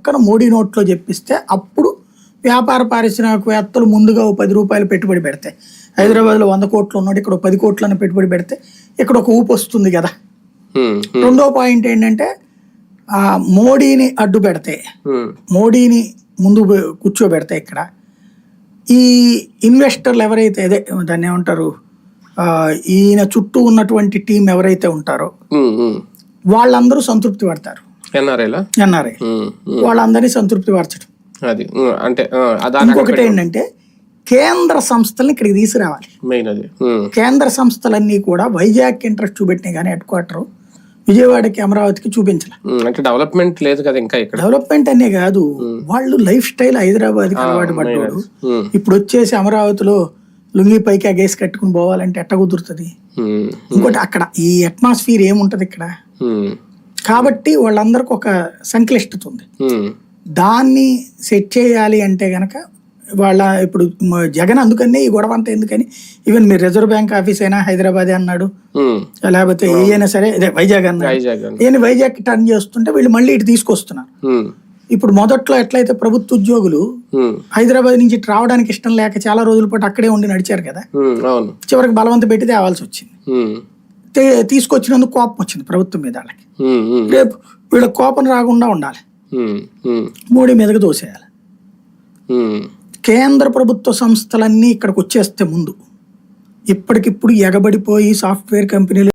పక్కన మోడీ నోట్లో చెప్పిస్తే అప్పుడు వ్యాపార పారిశ్రామికవేత్తలు ముందుగా ఓ 10 రూపాయలు పెట్టుబడి పెడతాయి. హైదరాబాద్లో 100 కోట్లు ఉన్నాడు, ఇక్కడ 10 కోట్లను పెట్టుబడి పెడితే ఇక్కడ ఒక ఊపు వస్తుంది కదా. రెండో పాయింట్ ఏంటంటే మోడీని అడ్డు పెడితే, మోడీని ముందు కూర్చోబెడితే ఇక్కడ ఈ ఇన్వెస్టర్లు ఎవరైతే అదే దాన్ని ఏమంటారు, ఈయన చుట్టూ ఉన్నటువంటి టీం ఎవరైతే ఉంటారో వాళ్ళందరూ సంతృప్తి పడతారు. ఎన్ఆర్ఐ వాళ్ళందరినీ సంతృప్తి పరచడం. ఇంకొకటి ఏంటంటే కేంద్ర సంస్థల్ని ఇక్కడికి తీసుకురావాలి. కేంద్ర సంస్థలన్నీ కూడా వైజాగ్ ఇంట్రెస్ట్ చూపెట్టినాయి కానీ హెడ్ క్వార్టర్ విజయవాడకి అమరావతికి చూపించాలి. డెవలప్మెంట్ లేదు కదా ఇంకా ఇక్కడ. డెవలప్మెంట్ అనే కాదు, వాళ్ళు లైఫ్ స్టైల్ హైదరాబాద్కి అలవాటు పడ్డాడు. ఇప్పుడు వచ్చేసి అమరావతిలో లుంగి పైకి గేసి కట్టుకుని పోవాలంటే ఎట్ట కుదురుతుంది? ఇంకోటి అక్కడ ఈ అట్మాస్ఫియర్ ఏముంటది ఇక్కడ. కాబట్టి వాళ్ళందరికి ఒక సంక్లిష్టత ఉంది. దాన్ని సెట్ చేయాలి అంటే గనక వాళ్ళ ఇప్పుడు జగన్ అందుకని ఈ గొడవ అంతా ఎందుకని, ఈవెన్ మీరు రిజర్వ్ బ్యాంక్ ఆఫీస్ అయినా హైదరాబాద్ అన్నాడు, లేకపోతే ఏదైనా సరే అదే వైజాగ్ అన్నాడు. ఏని వైజాగ్ టర్న్ చేస్తుంటే వీళ్ళు మళ్ళీ ఇటు తీసుకొస్తున్నారు. ఇప్పుడు మొదట్లో ఎట్లయితే ప్రభుత్వ ఉద్యోగులు హైదరాబాద్ నుంచి రావడానికి ఇష్టం లేక చాలా రోజుల పాటు అక్కడే ఉండి నడిచారు కదా, చివరికి బలవంత పెట్టి తేవాల్సి వచ్చింది. తీసుకొచ్చినందుకు కోపం వచ్చింది ప్రభుత్వం మీద వాళ్ళకి. రేపు వీళ్ళ కోపం రాకుండా ఉండాలి, మోడీ మీదకి దోసేయాలి. కేంద్ర ప్రభుత్వ సంస్థలన్నీ ఇక్కడికి వచ్చేస్తే ముందు ఇప్పటికిప్పుడు ఎగబడిపోయి సాఫ్ట్వేర్ కంపెనీలు